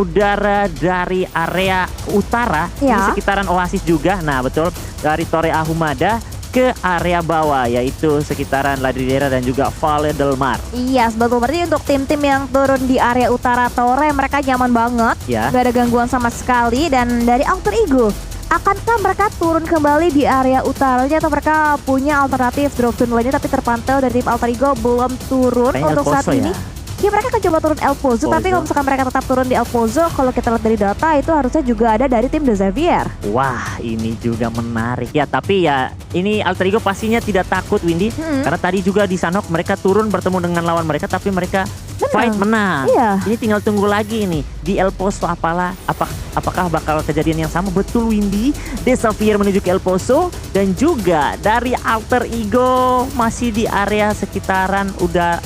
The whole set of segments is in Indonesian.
mengudara dari area utara, Ya. di sekitaran Oasis juga. Nah betul, dari Torre Ahumada ke area bawah, yaitu sekitaran Ladridera dan juga Valle del Mar. Iya, betul. Berarti untuk tim-tim yang turun di area utara Torre, mereka nyaman banget. Ya. Gak ada gangguan sama sekali. Dan dari Alter Ego, akankah mereka turun kembali di area utaranya atau mereka punya alternatif drop zone lainnya, tapi terpantau dari tim Alter Ego belum turun Kayaknya untuk El saat Pozo ini. ya? Ya mereka akan coba turun El Pozo, tapi kalau misalkan mereka tetap turun di El Pozo, kalau kita lihat dari data itu harusnya juga ada dari tim The Xavier. Wah, ini juga menarik ya. Tapi ya, ini Alter Ego pastinya tidak takut, Windy. Karena tadi juga di Sanhok mereka turun bertemu dengan lawan mereka, tapi mereka fight menang. Iya. Ini tinggal tunggu lagi nih di El Pozo apakah bakal kejadian yang sama? Betul, Windy. The Xavier menuju ke El Pozo dan juga dari Alter Ego masih di area sekitaran udah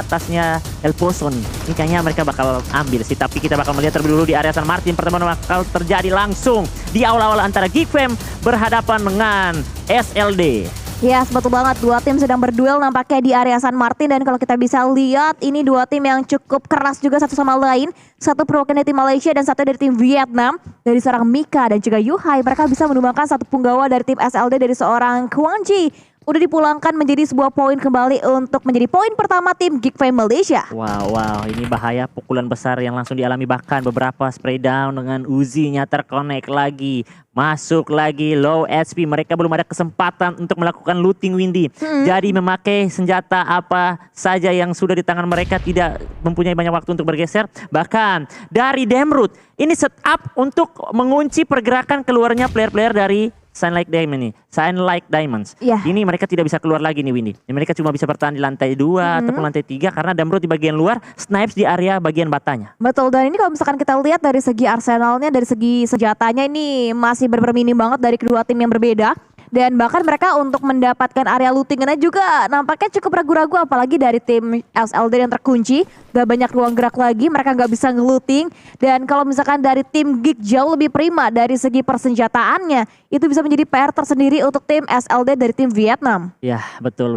atasnya El Pozo nih. Ini kayaknya mereka bakal ambil sih, tapi kita bakal melihat terlebih dulu di area San Martin. Pertemuan bakal terjadi langsung di awal-awal antara Geek Fam berhadapan dengan SLD. Ya, betul banget. Dua tim sedang berduel nampaknya di area San Martin. Dan kalau kita bisa lihat, ini dua tim yang cukup keras juga satu sama lain. Satu perwakilan dari tim Malaysia dan satu dari tim Vietnam. Dari seorang Mika dan juga Yuhai, mereka bisa menumbangkan satu punggawa dari tim SLD dari seorang Kwang Ji. Udah dipulangkan menjadi sebuah poin kembali untuk menjadi poin pertama tim Geek Fam Malaysia. Wow, ini bahaya, pukulan besar yang langsung dialami, bahkan beberapa spray down dengan Uzi-nya terconnect lagi. Masuk lagi low HP, mereka belum ada kesempatan untuk melakukan looting, Windy. Jadi memakai senjata apa saja yang sudah di tangan mereka, tidak mempunyai banyak waktu untuk bergeser. Bahkan dari Demrut, ini setup untuk mengunci pergerakan keluarnya player-player dari Sunlight Diamond nih, Sunlight Diamonds. Iya. Ini mereka tidak bisa keluar lagi nih, Windy. Mereka cuma bisa bertahan di lantai 2 ataupun lantai 3 karena Damrut di bagian luar, Snipes di area bagian batanya. Betul, dan ini kalau misalkan kita lihat dari segi arsenalnya, dari segi senjatanya ini masih benar-benar minim banget dari kedua tim yang berbeda. Dan bahkan mereka untuk mendapatkan area lootingannya juga nampaknya cukup ragu-ragu, apalagi dari tim SLD yang terkunci. Gak banyak ruang gerak lagi, mereka gak bisa nge-looting. Dan kalau misalkan dari tim Geek jauh lebih prima dari segi persenjataannya, itu bisa menjadi PR tersendiri untuk tim SLD dari tim Vietnam. Ya, betul.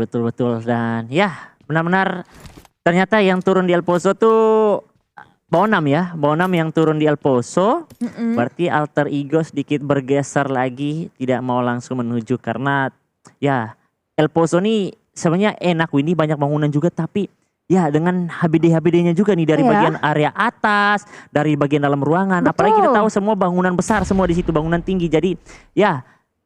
Dan ya, benar-benar ternyata yang turun di El Pozo tuh Bonam yang turun di El Pozo. Berarti Alter Ego sedikit bergeser lagi, tidak mau langsung menuju karena ya El Pozo nih sebenarnya enak, Windy, banyak bangunan juga, tapi ya dengan HBD-HBD-nya juga nih dari bagian area atas, dari bagian dalam ruangan. Betul. Apalagi kita tahu semua bangunan besar semua di situ, bangunan tinggi. Jadi ya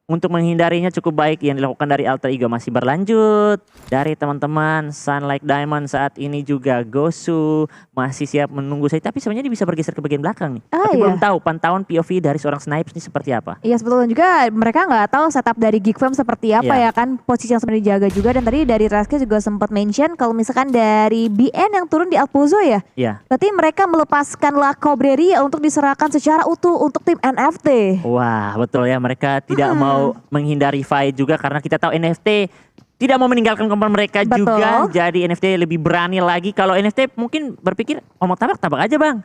untuk menghindarinya cukup baik yang dilakukan dari Alter Ego. Masih berlanjut dari teman-teman Sunlight Diamond saat ini juga Gosu masih siap menunggu saya. Tapi sebenarnya dia bisa bergeser ke bagian belakang nih. Tapi belum tahu pantauan POV dari seorang Snipes ini seperti apa. Iya, sebetulnya juga mereka nggak tahu setup dari Geek Fam seperti apa ya kan, posisi yang sebenarnya dijaga juga. Dan tadi dari Reski juga sempat mention kalau misalkan dari BN yang turun di El Pozo ya. Iya. Berarti mereka melepaskan La Cobreria untuk diserahkan secara utuh untuk tim NFT. Wah, betul ya, mereka tidak mau menghindari fight juga karena kita tahu NFT tidak mau meninggalkan kompon mereka juga. Jadi NFT lebih berani lagi. Kalau NFT mungkin berpikir mau tabrak aja, Bang.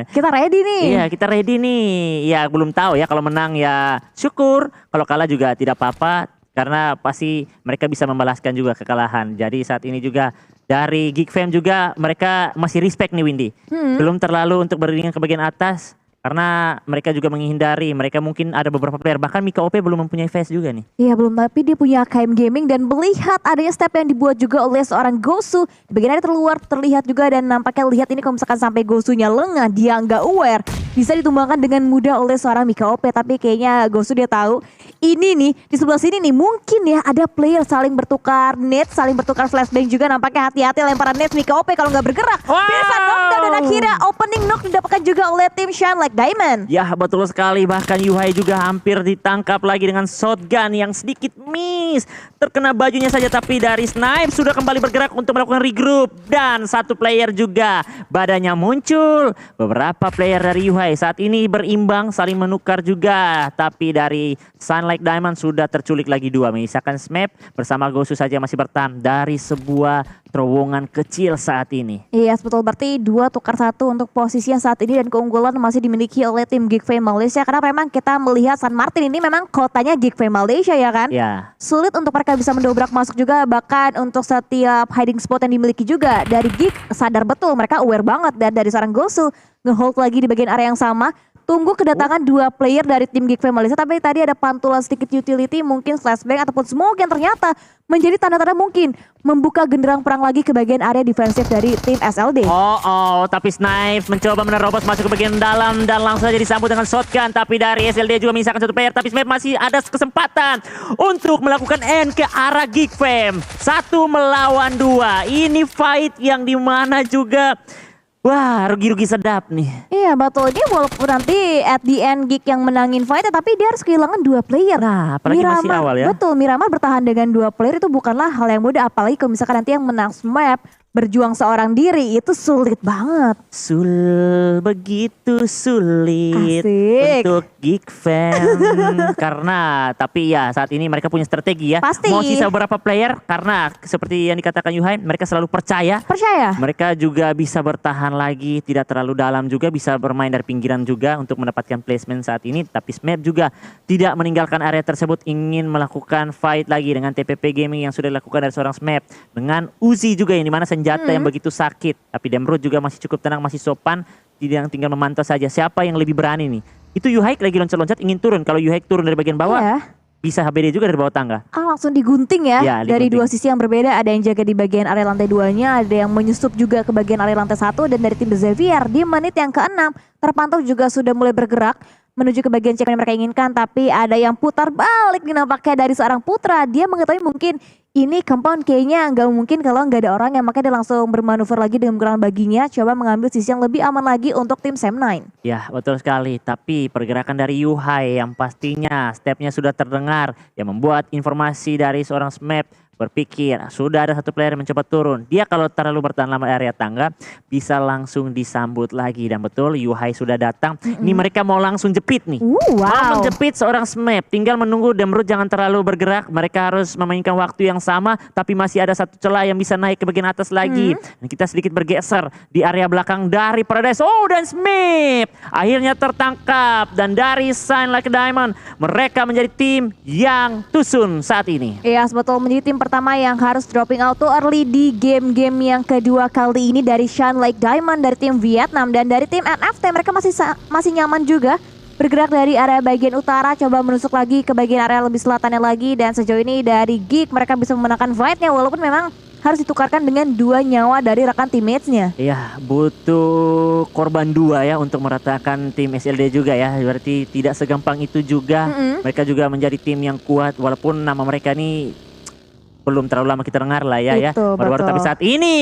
Kita ready nih. Iya, kita ready nih. Ya belum tahu ya, kalau menang ya syukur, kalau kalah juga tidak apa-apa karena pasti mereka bisa membalaskan juga kekalahan. Jadi saat ini juga dari Geek Fam juga mereka masih respect nih, Windy. Belum terlalu untuk beriringan ke bagian atas. Karena mereka juga menghindari, mereka mungkin ada beberapa player, bahkan Mika OP belum mempunyai face juga nih. Iya belum, tapi dia punya KM Gaming dan melihat adanya step yang dibuat juga oleh seorang Gosu. Di bagian area terluar terlihat juga dan nampaknya lihat ini kalau misalkan sampai Gosunya lengah, dia nggak aware, bisa ditumbangkan dengan mudah oleh seorang Mika OP. Tapi kayaknya Gosu dia tahu, ini nih di sebelah sini nih mungkin ya ada player saling bertukar net, saling bertukar flashbang juga. Nampaknya hati-hati lemparan net Mika OP kalau nggak bergerak. Bisa knockdown dan akhirnya opening knock didapatkan juga oleh tim Sunlight Diamond. Ya betul sekali, bahkan Yuhai juga hampir ditangkap lagi dengan shotgun yang sedikit miss. Terkena bajunya saja, tapi dari Snipe sudah kembali bergerak untuk melakukan regroup. Dan satu player juga badannya muncul. Beberapa player dari Yuhai saat ini berimbang, saling menukar juga. Tapi dari Sunlight Diamond sudah terculik lagi dua. Menyisakan Smap bersama Gosu saja masih bertahan dari sebuah terowongan kecil saat ini. Iya, betul, berarti 2 tukar 1 untuk posisinya saat ini dan keunggulan masih dimiliki oleh tim Geek Fame Malaysia karena memang kita melihat San Martin ini memang kotanya Geek Fame Malaysia ya kan. Ya. Sulit untuk mereka bisa mendobrak masuk juga, bahkan untuk setiap hiding spot yang dimiliki juga dari Geek sadar betul mereka aware banget dan dari seorang Gosu ngehold lagi di bagian area yang sama. Tunggu kedatangan 2 player dari tim Geek Fame Malaysia, tapi tadi ada pantulan sedikit utility mungkin flashbang ataupun smoke yang ternyata menjadi tanda-tanda mungkin membuka genderang perang lagi ke bagian area defensif dari tim SLD. Tapi Snipes mencoba menerobos masuk ke bagian dalam dan langsung saja disambut dengan shotgun. Tapi dari SLD juga menyisakan 1 player, tapi Snipes masih ada kesempatan untuk melakukan end ke arah Geek Fame. 1 melawan 2. Ini fight yang dimana juga wah, rugi-rugi sedap nih. Iya betul, dia walaupun nanti at the end Geek yang menangin fight tapi dia harus kehilangan 2 player. Nah, apalagi masih awal ya. Betul, Miramar bertahan dengan 2 player itu bukanlah hal yang mudah, apalagi kalau misalkan nanti yang menang map berjuang seorang diri itu sulit banget. Begitu sulit Asik. untuk Geek Fam. Karena tapi ya saat ini mereka punya strategi ya. Pasti. Mau sisa beberapa player karena seperti yang dikatakan Yuhai, mereka selalu percaya. Mereka juga bisa bertahan lagi, tidak terlalu dalam juga, bisa bermain dari pinggiran juga untuk mendapatkan placement saat ini. Tapi Smap juga tidak meninggalkan area tersebut, ingin melakukan fight lagi dengan TPP Gaming yang sudah dilakukan dari seorang Smap. Dengan Uzi juga yang dimana senjata yang begitu sakit. Tapi Demrut juga masih cukup tenang, masih sopan. Tinggal memantau saja siapa yang lebih berani nih. Itu Yuhaik lagi loncat-loncat ingin turun. Kalau Yuhaik turun dari bagian bawah, bisa HBD juga dari bawah tangga. Langsung digunting ya, dari digunting. 2 sisi yang berbeda. Ada yang jaga di bagian area lantai 2-nya, ada yang menyusup juga ke bagian area lantai 1. Dan dari tim The Xavier di menit yang ke-6 terpantau juga sudah mulai bergerak menuju ke bagian checkpoint yang mereka inginkan. Tapi ada yang putar balik nampaknya dari seorang Putra. Dia mengetahui mungkin ini compound kayaknya nggak mungkin kalau nggak ada orang, yang makanya dia langsung bermanuver lagi dengan menggunakan baginya, coba mengambil sisi yang lebih aman lagi untuk tim Sam9. Ya betul sekali, tapi pergerakan dari Yuhai yang pastinya stepnya sudah terdengar yang membuat informasi dari seorang Smap berpikir sudah ada 1 player yang mencoba turun. Dia kalau terlalu bertahan lama area tangga bisa langsung disambut lagi. Dan betul Yuhai sudah datang. Ini mereka mau langsung jepit nih. Mau menjepit seorang Smap. Tinggal menunggu Demrut jangan terlalu bergerak. Mereka harus memainkan waktu yang sama. Tapi masih ada 1 celah yang bisa naik ke bagian atas lagi. Dan kita sedikit bergeser di area belakang dari Paradise. Dan Smap akhirnya tertangkap. Dan dari Shine Like a Diamond mereka menjadi tim yang tusun saat ini. Iya, betul, menjadi tim pertama yang harus dropping out too early di game-game yang kedua kali ini dari Shine Like Diamond dari tim Vietnam. Dan dari tim NFT mereka masih nyaman juga bergerak dari area bagian utara, coba menusuk lagi ke bagian area lebih selatannya lagi. Dan sejauh ini dari Geek mereka bisa memenangkan fight-nya walaupun memang harus ditukarkan dengan 2 nyawa dari rekan teammates-nya. Iya, butuh korban 2 ya untuk meratakan tim SLD juga ya. Berarti tidak segampang itu juga. Mereka juga menjadi tim yang kuat walaupun nama mereka ini belum terlalu lama kita dengar lah ya. Baru-baru tapi saat ini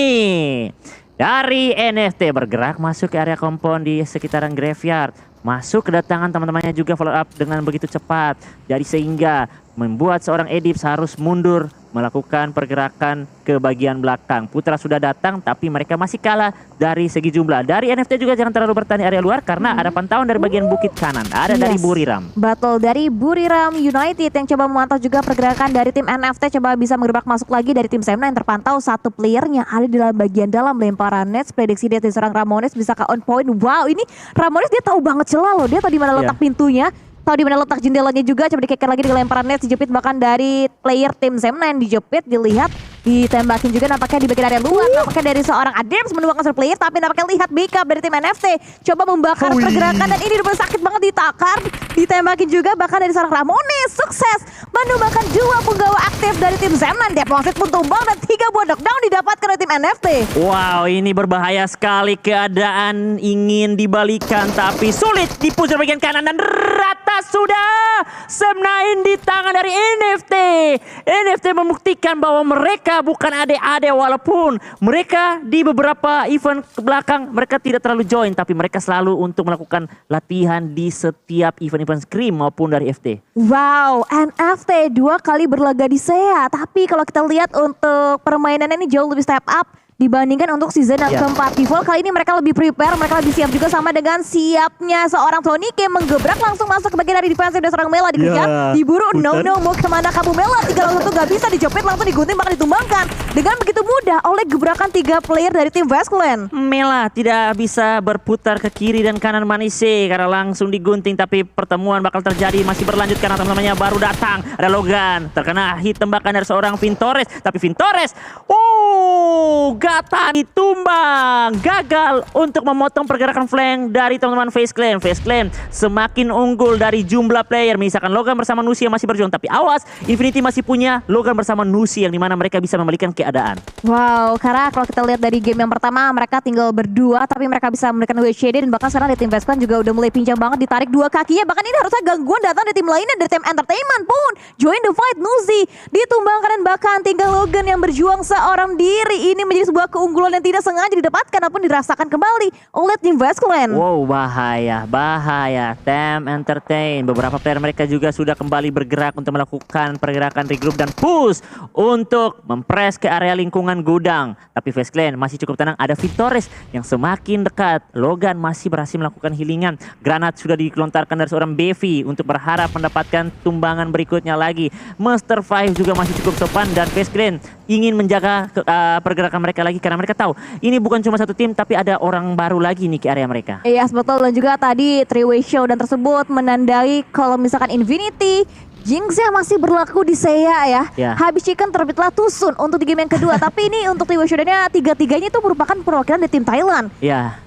dari NFT bergerak masuk ke area kompon di sekitaran graveyard. Masuk kedatangan teman-temannya juga follow up dengan begitu cepat. Jadi sehingga membuat seorang Edips harus mundur melakukan pergerakan ke bagian belakang. Putra sudah datang tapi mereka masih kalah dari segi jumlah. Dari NFT juga jangan terlalu bertahan di area luar karena ada pantauan dari bagian bukit kanan. Ada dari Buriram. Betul, dari Buriram United yang coba memantau juga pergerakan dari tim NFT, coba bisa menggerak masuk lagi dari tim Semna yang terpantau 1 playernya ada di dalam bagian dalam lemparan nets. Prediksi dia dari seorang Ramones bisa ke on point. Wow, ini Ramones dia tahu banget celah loh. Dia tahu di mana letak pintunya. Tahu di mana letak jendelanya juga, coba dikeker lagi dengan lemparan net, dijepit bahkan dari player tim Sam9 dijepit, dilihat ditembakin juga nampaknya di bagian area luar, nampaknya dari seorang Adams menumbangkan 1 player, tapi nampaknya lihat backup dari tim NFT coba membakar pergerakan dan ini benar sakit banget ditakar, ditembakin juga bahkan dari seorang Ramones, sukses menumbangkan 2 punggawa aktif dari tim Sam9. Deposit pun tumbang dan 3 buah knockdown didapatkan oleh tim NFT. Wow, ini berbahaya sekali, keadaan ingin dibalikan tapi sulit di pusat bagian kanan dan rata sudah Sam9 di tangan dari NFT. NFT membuktikan bahwa mereka bukan adik-adik walaupun mereka di beberapa event ke belakang mereka tidak terlalu join, tapi mereka selalu untuk melakukan latihan di setiap event-event Scream maupun dari FT. Wow, NFT 2 kali berlaga di SEA, tapi kalau kita lihat untuk permainannya ini jauh lebih step up dibandingkan untuk season yang keempat. Di Vol kali ini mereka lebih prepare, mereka lebih siap juga sama dengan siapnya seorang Tonike menggebrak langsung masuk ke bagian dari defensif dan seorang Mela dikejar, diburu, no mau kemana kamu Mela, 3 lawan 1 gak bisa dijepit, langsung digunting bahkan ditumbangkan dengan begitu mudah oleh gebrakan 3 player dari tim Vazclan. Mela tidak bisa berputar ke kiri dan kanan Manise karena langsung digunting, tapi pertemuan bakal terjadi, masih berlanjut karena teman-temannya baru datang. Ada Logan, terkena hit tembakan dari seorang Vintores, tapi Vintores Gata ditumbang, gagal untuk memotong pergerakan flank dari teman-teman FaZe Clan. FaZe Clan semakin unggul dari jumlah player, misalkan Logan bersama Nusi yang masih berjuang, tapi awas, Infinity masih punya Logan bersama Nusi yang dimana mereka bisa membalikkan keadaan. Wow, karena kalau kita lihat dari game yang pertama mereka tinggal berdua, tapi mereka bisa memberikan WCD dan bahkan sekarang di tim Vazclan juga udah mulai pincang banget, ditarik 2 kakinya, bahkan ini harusnya gangguan datang dari tim lainnya, dari tim Entertainment pun join the fight. Nusi ditumbangkan dan bahkan tinggal Logan yang berjuang seorang diri. Ini menjadi sebuah keunggulan yang tidak sengaja didapatkan ataupun dirasakan kembali oleh tim Vazclan. Wow, bahaya. Tem Entertain, beberapa player mereka juga sudah kembali bergerak untuk melakukan pergerakan regroup dan push untuk mempres ke area lingkungan gudang. Tapi FaZe Clan masih cukup tenang, ada Vintores yang semakin dekat. Logan masih berhasil melakukan healingan. Granat sudah dilontarkan dari seorang Bevi untuk berharap mendapatkan tumbangan berikutnya lagi. Master 5 juga masih cukup sopan dan FaZe Clan ingin menjaga pergerakan mereka lagi karena mereka tahu ini bukan cuma satu tim tapi ada orang baru lagi nih ke area mereka. Iya, betul, dan juga tadi 3-way showdown tersebut menandai kalau misalkan Infinity Jinxnya masih berlaku di Seiya ya. Habis Chicken terbitlah Tusun untuk di game yang kedua. Tapi ini untuk 3-way showdownnya 3-3-nya itu merupakan perwakilan dari tim Thailand.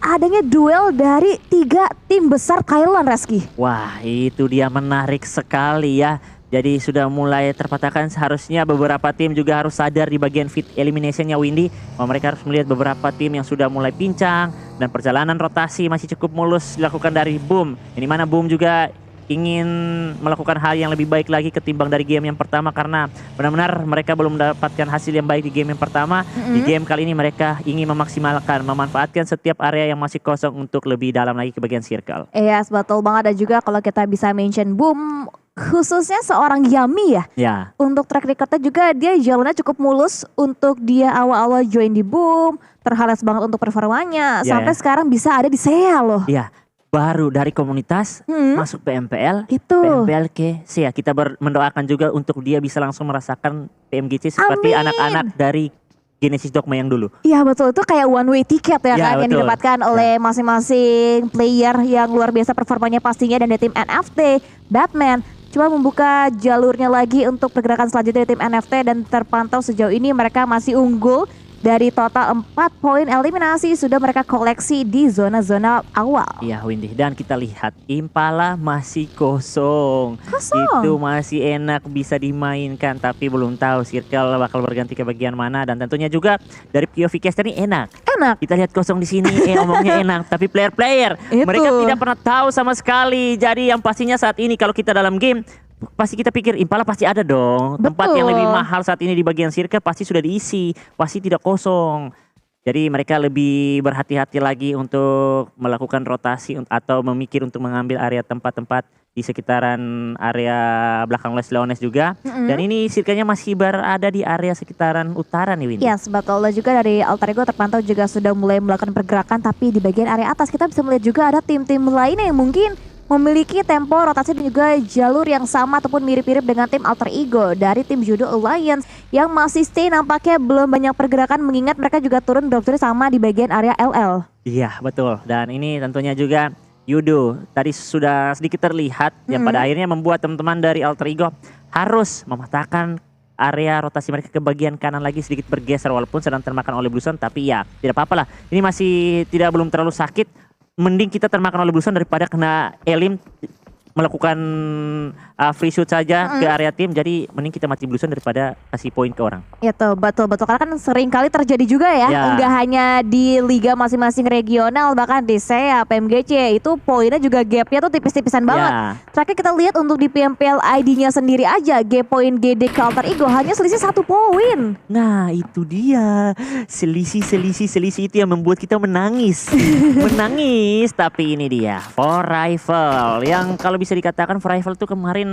Adanya duel dari 3 tim besar Thailand, Reski. Wah, itu dia menarik sekali ya. Jadi sudah mulai terpatahkan, seharusnya beberapa tim juga harus sadar di bagian fit eliminationnya Windy. Mereka harus melihat beberapa tim yang sudah mulai pincang dan perjalanan rotasi masih cukup mulus dilakukan dari Boom. Ini mana Boom juga ingin melakukan hal yang lebih baik lagi ketimbang dari game yang pertama karena benar-benar mereka belum mendapatkan hasil yang baik di game yang pertama. Di game kali ini mereka ingin memaksimalkan, memanfaatkan setiap area yang masih kosong untuk lebih dalam lagi ke bagian circle. Iya, betul banget. Dan juga kalau kita bisa mention Boom, khususnya seorang Yami ya. Untuk track recordnya juga dia jalannya cukup mulus untuk dia awal-awal join di Boom. Terhalas banget untuk performanya. Sampai sekarang bisa ada di Seiya loh. Baru dari komunitas masuk PMPL, PMPL ke Seiya. Kita mendoakan juga untuk dia bisa langsung merasakan PMGC seperti anak-anak dari Genesis Dogma yang dulu. Iya betul, itu kayak one way ticket ya kan yang didapatkan oleh masing-masing player yang luar biasa performanya pastinya. Dan dari tim NFT, Batman coba membuka jalurnya lagi untuk pergerakan selanjutnya dari tim NFT dan terpantau sejauh ini mereka masih unggul. Dari total 4 poin eliminasi sudah mereka koleksi di zona-zona awal. Iya Windy, dan kita lihat Impala masih kosong. Itu masih enak bisa dimainkan, tapi belum tahu circle bakal berganti ke bagian mana. Dan tentunya juga dari POV caster ini enak. Kita lihat kosong di sini, omongnya enak. Tapi player-player mereka tidak pernah tahu sama sekali. Jadi yang pastinya saat ini kalau kita dalam game, pasti kita pikir Impala pasti ada dong. Tempat yang lebih mahal saat ini di bagian circle pasti sudah diisi, pasti tidak kosong. Jadi mereka lebih berhati-hati lagi untuk melakukan rotasi atau memikir untuk mengambil area tempat-tempat di sekitaran area belakang Les Leones juga. Dan ini circle-nya masih berada di area sekitaran utara nih Windy. Yes, betul. Dan juga dari Alter Ego terpantau juga sudah mulai melakukan pergerakan, tapi di bagian area atas kita bisa melihat juga ada tim-tim lainnya yang mungkin memiliki tempo rotasi dan juga jalur yang sama ataupun mirip-mirip dengan tim Alter Ego. Dari tim Judo Alliance yang masih stay nampaknya belum banyak pergerakan mengingat mereka juga turun drop zone sama di bagian area LL. Iya betul, dan ini tentunya juga Yudo tadi sudah sedikit terlihat yang pada akhirnya membuat teman-teman dari Alter Ego harus mematahkan area rotasi mereka ke bagian kanan lagi, sedikit bergeser walaupun sedang termakan oleh Bluson, tapi ya tidak apa-apa lah. Ini masih belum terlalu sakit. Mending kita termakan oleh Bluson daripada kena Elim melakukan free shoot saja ke area tim. Jadi mending kita mati Bluson daripada kasih poin ke orang. Itu betul-betul, karena kan sering kali terjadi juga ya. Enggak hanya di liga masing-masing regional, bahkan di Seiya, PMGC itu poinnya juga gapnya tuh tipis-tipisan banget. Terakhir kita lihat untuk di PMPL ID-nya sendiri aja, gap poin GD ke Alter Ego hanya selisih 1 poin. Nah itu dia, selisih itu yang membuat kita menangis. Menangis, tapi ini dia For Rifle yang kalau bisa dikatakan For Rifle tuh kemarin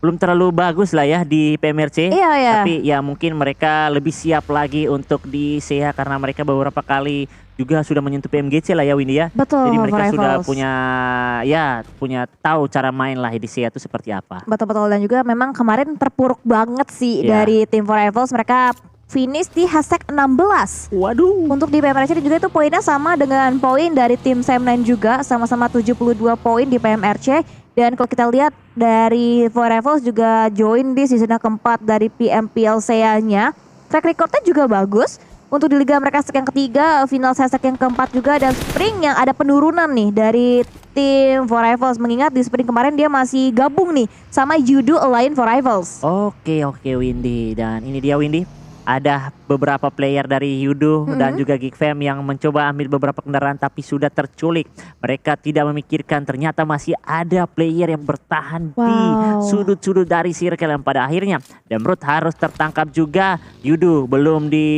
belum terlalu bagus lah ya di PMRC. Iya, iya. Tapi ya mungkin mereka lebih siap lagi untuk di SEA karena mereka beberapa kali juga sudah menyentuh PMGC lah ya Windy ya. Betul, Jadi mereka sudah Rivals. punya tahu cara main lah di SEA itu seperti apa. Betul-betul, dan juga memang kemarin terpuruk banget sih Iya. dari tim For Rivals. Mereka finish di hashtag 16. Waduh. Untuk di PMRC dan juga itu poinnya sama dengan poin dari tim Sam9 juga, sama-sama 72 poin di PMRC. Dan kalau kita lihat dari For Rivals juga join di season keempat dari PMPL SEA-nya. Track recordnya juga bagus. Untuk di liga mereka hashtag yang ketiga, final hashtag yang keempat juga, dan sprint yang ada penurunan nih dari tim For Rivals. Mengingat di sprint kemarin dia masih gabung nih sama Judo Alliance For Rivals. Oke Windy, dan ini dia Windy. Ada beberapa player dari Yudo dan juga Geekfam yang mencoba ambil beberapa kendaraan tapi sudah terculik. Mereka tidak memikirkan ternyata masih ada player yang bertahan di sudut-sudut dari circle yang pada akhirnya Demrut harus tertangkap juga. Yudo belum di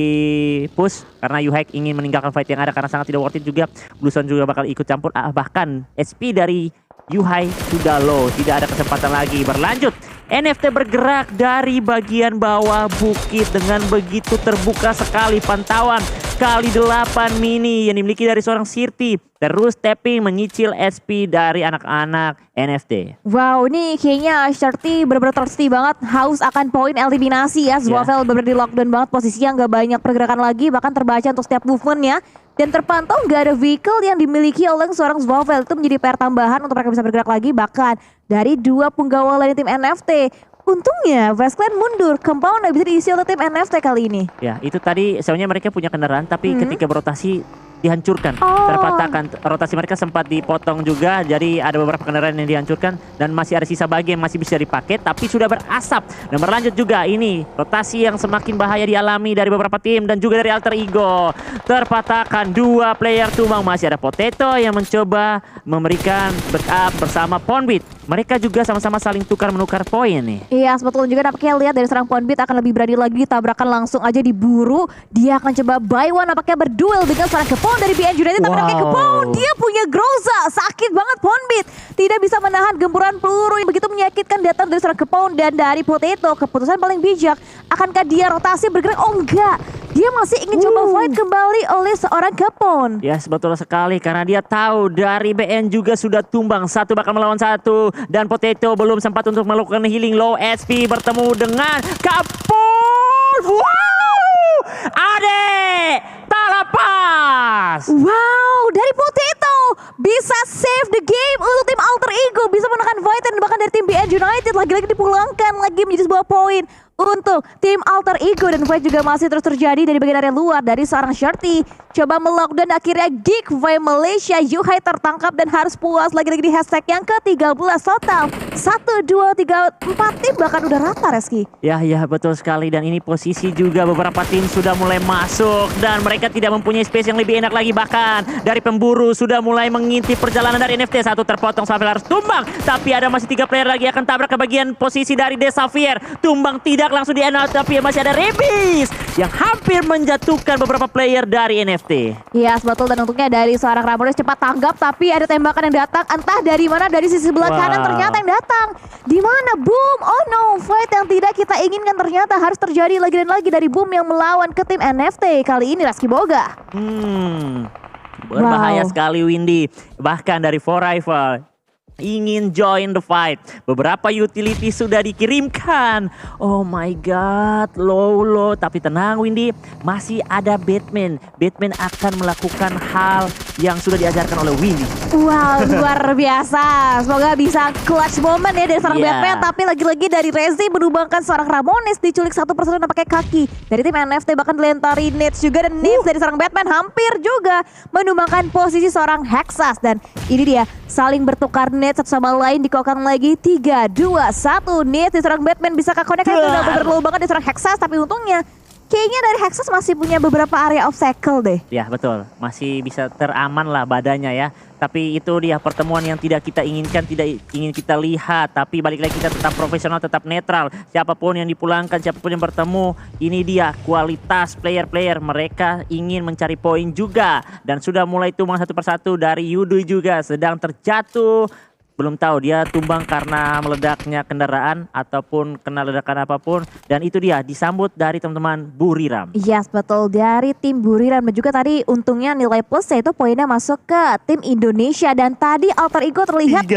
push karena Yuhaik ingin meninggalkan fight yang ada karena sangat tidak worth it juga. Bluson juga bakal ikut campur, bahkan SP dari Yuhai sudah low, tidak ada kesempatan lagi. Berlanjut, NFT bergerak dari bagian bawah bukit dengan begitu terbuka sekali pantauan. Kali 8 mini yang dimiliki dari seorang Sirti. Terus tapping menyicil SP dari anak-anak NFT. Wow, ini kayaknya Shirty bener-bener thirsty banget. Haus akan poin eliminasi ya. Zwavel bener-bener di lockdown banget, posisinya nggak banyak pergerakan lagi. Bahkan terbaca untuk setiap movementnya. Dan terpantau nggak ada vehicle yang dimiliki oleh seorang Zwavel. Itu menjadi PR tambahan untuk mereka bisa bergerak lagi. Bahkan dari 2 punggawa lain tim NFT. Untungnya Westland mundur, compound bisa diisi oleh tim NFT kali ini. Ya, itu tadi sebenarnya mereka punya kendaraan tapi ketika berotasi dihancurkan, terpatahkan. Rotasi mereka sempat dipotong juga, jadi ada beberapa kendaraan yang dihancurkan dan masih ada sisa bagi yang masih bisa dipakai tapi sudah berasap. Dan berlanjut juga ini rotasi yang semakin bahaya dialami dari beberapa tim dan juga dari Alter Ego. Terpatahkan 2 player tumbang, masih ada Potato yang mencoba memberikan backup bersama Ponbit. Mereka juga sama-sama saling tukar-menukar poin nih. Iya, sebetulnya juga nampaknya lihat dari serang Ponbit akan lebih berani lagi, tabrakan langsung aja diburu. Dia akan coba buy one, nampaknya berduel dengan seorang Kepon dari BN United. Tapi nampaknya Kepon, dia punya Groza. Sakit banget Ponbit. Tidak bisa menahan gempuran peluru yang begitu menyakitkan datang dari seorang Kepon dan dari Potato. Keputusan paling bijak, akankah dia rotasi bergerak? Oh enggak, dia masih ingin coba fight kembali oleh seorang Kepon. Ya, betul sekali karena dia tahu dari BN juga sudah tumbang. Satu bakal melawan satu dan Potato belum sempat untuk melakukan healing. Low HP bertemu dengan Kapol. Wow, Ade tak lepas. Wow, dari Potato bisa save the game untuk tim Alter Ego, bisa menekan Vitan bahkan dari tim BN United lagi-lagi dipulangkan lagi menjadi sebuah poin untuk tim Alter Ego. Dan fight juga masih terus terjadi dari bagian area luar dari seorang Shirty. Coba melockdown, akhirnya Geekfam Malaysia Yuhai tertangkap dan harus puas lagi-lagi di hashtag yang ke-13 total. 1, 2, 3, 4 tim bahkan udah rata Reski. Ya betul sekali, dan ini posisi juga beberapa tim sudah mulai masuk dan mereka tidak mempunyai space yang lebih enak lagi. Bahkan dari pemburu sudah mulai mengintip perjalanan dari NFT. Satu terpotong, Xavier harus tumbang, tapi ada masih 3 player lagi akan tabrak ke bagian posisi dari Xavier. Tumbang tidak langsung di end out, tapi masih ada Rebis yang hampir menjatuhkan beberapa player dari NFT. Iya, betul, dan untungnya dari seorang Ramones cepat tanggap, tapi ada tembakan yang datang entah dari mana, dari sisi sebelah kanan ternyata yang datang. Di mana? Boom. Oh no, fight yang tidak kita inginkan ternyata harus terjadi lagi dan lagi dari Boom yang melawan ke tim NFT. Kali ini Reski Boga. Berbahaya sekali Windy. Bahkan dari For Rival ingin join the fight. Beberapa utility sudah dikirimkan. Oh my god, low. Tapi tenang Windy, masih ada Batman. Batman akan melakukan hal yang sudah diajarkan oleh Windy. Wow, luar biasa. Semoga bisa clutch moment ya dari seorang Batman. Tapi lagi-lagi dari Rezi menumbangkan seorang Ramones, diculik satu persatu dan pakai kaki. Dari tim NFT bahkan dilentari nades juga, dan nades dari seorang Batman hampir juga menumbangkan posisi seorang Hexas. Dan ini dia saling bertukar nades satu sama lain, dikokan lagi 3, 2, 1. Nades dari seorang Batman bisa connect, udah bener-bener banget dari seorang Hexas. Tapi untungnya kayaknya dari Hexas masih punya beberapa area obstacle deh. Ya betul, masih bisa teraman lah badannya ya. Tapi itu dia pertemuan yang tidak kita inginkan, tidak ingin kita lihat. Tapi balik lagi kita tetap profesional, tetap netral. Siapapun yang dipulangkan, siapapun yang bertemu, ini dia kualitas player-player. Mereka ingin mencari poin juga. Dan sudah mulai tumbang satu persatu. Dari Yudu juga sedang terjatuh. belum tahu dia tumbang karena meledaknya kendaraan ataupun kena ledakan apapun. Dan itu dia disambut dari teman-teman Buriram. Yes, betul, dari tim Buriram. Dan juga tadi untungnya nilai plus yaitu poinnya masuk ke tim Indonesia. Dan tadi Alter Ego terlihat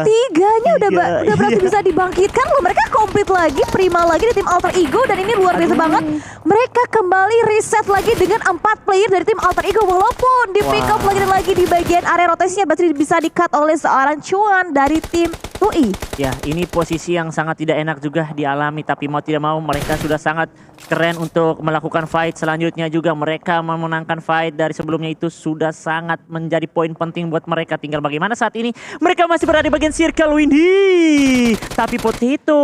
tiganya udah berarti bisa dibangkitkan loh. Mereka komplit lagi, prima lagi di tim Alter Ego. Dan ini luar biasa banget. Mereka kembali reset lagi dengan 4 player dari tim Alter Ego. Walaupun di pick up lagi di bagian area rotasinya berarti bisa di-cut oleh seorang Chuan dari tim UI. Ya, ini posisi yang sangat tidak enak juga dialami, tapi mau tidak mau mereka sudah sangat keren untuk melakukan fight selanjutnya juga. Mereka memenangkan fight dari sebelumnya itu sudah sangat menjadi poin penting buat mereka. Tinggal bagaimana saat ini mereka masih berada di bagian circle Windy. Tapi Potato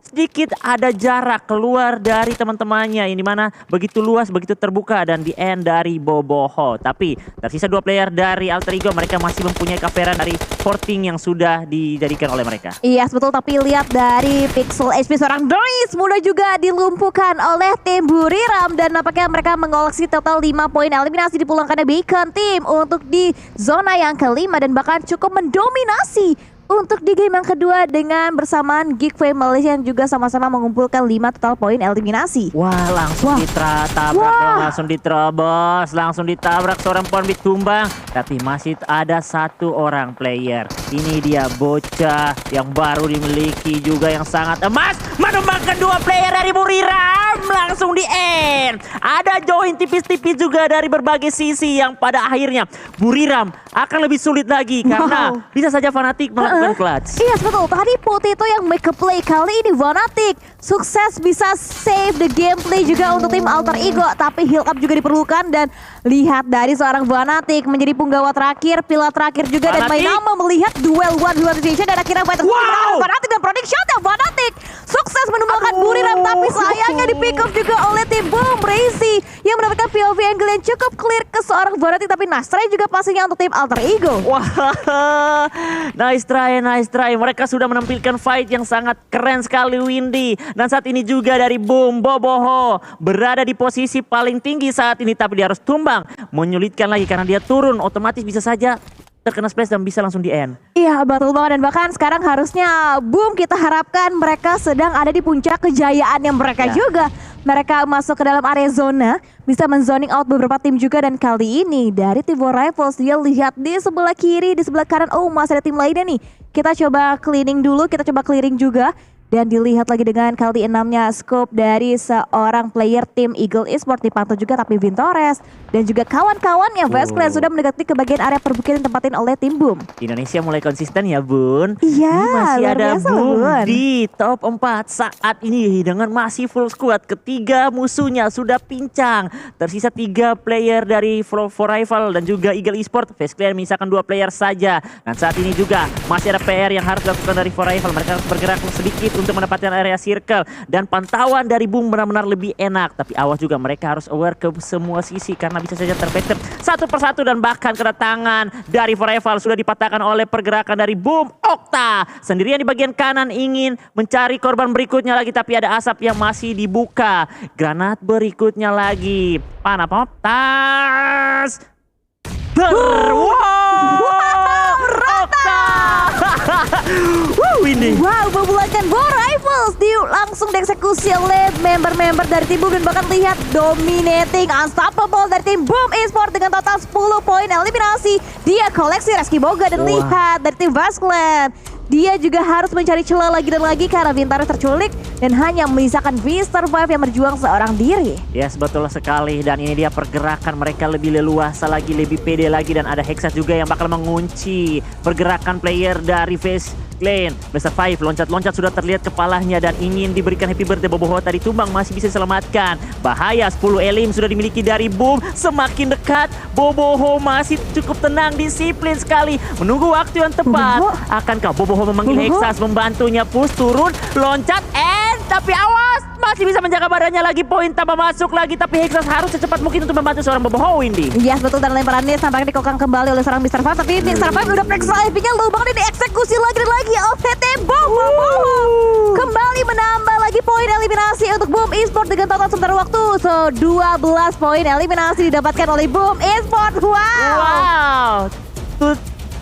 sedikit ada jarak keluar dari teman-temannya. Ini mana begitu luas, begitu terbuka dan di end dari Boboho. Tapi tersisa 2 player dari Alter Ego. Mereka masih mempunyai coveran dari porting yang sudah dijadikan oleh mereka. Iya, betul, tapi lihat dari Pixel HP seorang Doris mudah juga dilumpuhkan oleh tim Buriram dan nampaknya mereka mengoleksi total 5 poin eliminasi dipulangkannya Beacon Team untuk di zona yang kelima dan bahkan cukup mendominasi untuk di game yang kedua dengan bersamaan Geekfame Malaysia yang juga sama-sama mengumpulkan 5 total poin eliminasi. Wah, langsung ditabrak dong, langsung diterobos, langsung ditabrak seorang Ponbit tumbang. Tapi masih ada 1 orang player. Ini dia bocah yang baru dimiliki juga yang sangat emas. Menumbangkan 2 player dari Buriram, langsung di end. Ada join tipis-tipis juga dari berbagai sisi yang pada akhirnya Buriram akan lebih sulit lagi karena bisa saja Fnatic melakukan clutch. Iya, betul. Tadi Potato yang make a play, kali ini Fnatic sukses bisa save the gameplay juga untuk tim Alter Ego. Tapi heal up juga diperlukan dan lihat dari seorang Fnatic menjadi punggawa terakhir, pilar terakhir juga dan Mainama melihat duel one situation dan akhirnya Fnatic dan prediction Fnatic sukses menumbangkan Buriram, tapi sayangnya di pick up juga oleh tim Boom Razy yang mendapatkan POV angle yang cukup clear ke seorang Fnatic, tapi nice try juga pastinya untuk tim Alter Ego. Wah, nice try. Mereka sudah menampilkan fight yang sangat keren sekali Windy. Dan saat ini juga dari Boom Boboho berada di posisi paling tinggi saat ini, tapi dia harus tumbang. Menyulitkan lagi karena dia turun, otomatis bisa saja terkena splash dan bisa langsung di end. Iya, betul banget. Dan bahkan sekarang harusnya Boom kita harapkan mereka sedang ada di puncak kejayaan yang mereka juga. Mereka masuk ke dalam area zona, bisa menzoning out beberapa tim juga. Dan kali ini dari tim War Rivals dia lihat di sebelah kiri, di sebelah kanan. Oh, masih ada tim lainnya nih. Kita coba cleaning dulu, kita coba clearing juga. Dan dilihat lagi dengan kali 6-nya scope dari seorang player tim Eagle Esports dipantau juga, tapi Vintores dan juga kawan-kawannya Vast Clan sudah mendekati ke bagian area perbukitan ditempatin oleh tim Boom. Indonesia mulai konsisten ya Bun. Iya, masih luar ada biasa, Boom Bun. di top 4 saat ini dengan masih full squad. Ketiga musuhnya sudah pincang. Tersisa 3 player dari For Rival dan juga Eagle Esports. Vast Clan menyisakan 2 player saja. Dan saat ini juga masih ada PR yang harus dilakukan dari For Rival. Mereka harus bergerak sedikit untuk mendapatkan area circle dan pantauan dari Boom benar-benar lebih enak, tapi awas juga mereka harus aware ke semua sisi karena bisa saja terpeter satu persatu dan bahkan kedatangan dari Foreval sudah dipatahkan oleh pergerakan dari Boom. Okta sendirian di bagian kanan ingin mencari korban berikutnya lagi, tapi ada asap yang masih dibuka. Granat berikutnya lagi tas Okta. Windy. Wow, memulangkan War Rivals langsung dieksekusi oleh member-member dari tim Boom dan bahkan lihat dominating unstoppable dari tim Boom Esports dengan total 10 poin eliminasi. Dia koleksi Reski Boga dan lihat dari tim Vast Clan. Dia juga harus mencari celah lagi dan lagi karena Vintares terculik dan hanya menyisakan V-Survive yang berjuang seorang diri. Yes, betul sekali. Dan ini dia pergerakan mereka lebih leluasa lagi, lebih pede lagi. Dan ada Hexas juga yang bakal mengunci pergerakan player dari Face Clan. Mr. Five loncat-loncat sudah terlihat kepalanya dan ingin diberikan happy birthday. Boboho tadi tumbang masih bisa diselamatkan. Bahaya 10 elim sudah dimiliki dari Boom. Semakin dekat, Boboho masih cukup tenang, disiplin sekali. Menunggu waktu yang tepat. Akankah Boboho memanggil Hexas membantunya push turun, loncat, tapi awas, masih bisa menjaga badannya lagi, poin tambah masuk lagi, tapi Hexas harus secepat mungkin untuk membantu seorang Boboho, Windy. Yes, betul, dan lemparannya tampaknya dikokang kembali oleh seorang Mr. Five, tapi Mr. Five udah periksa IP-nya lubang dan dieksekusi lagi dan lagi oleh tim Boom. Kembali menambah lagi poin eliminasi untuk Boom Esports dengan total sementara waktu 12 poin eliminasi didapatkan oleh Boom Esports. Wow.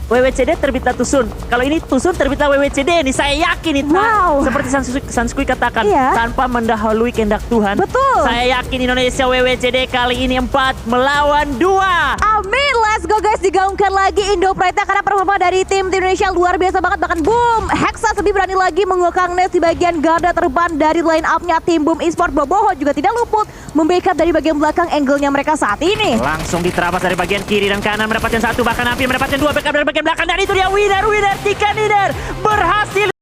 WWCD terbitlah Tusun. Kalau ini Tusun terbitlah WWCD nih. Saya yakin itu. Wow. Seperti Sanskui katakan, Iya. tanpa mendahului kehendak Tuhan. Betul. Saya yakin Indonesia WWCD kali ini 4 melawan 2. Amin, let's go guys, digaungkan lagi Indo Pride karena performa dari tim Indonesia luar biasa banget. Bahkan boom, Hexa lebih berani lagi mengukang Nest di bagian garda terdepan dari line up-nya tim Boom Esport. Boboho juga tidak luput membackup dari bagian belakang angle-nya mereka saat ini. Langsung diterabas dari bagian kiri dan kanan, mendapatkan 1, bahkan hampir mendapatkan 2 backup dari bagian belakang, dan itu dia winner Tika Niner berhasil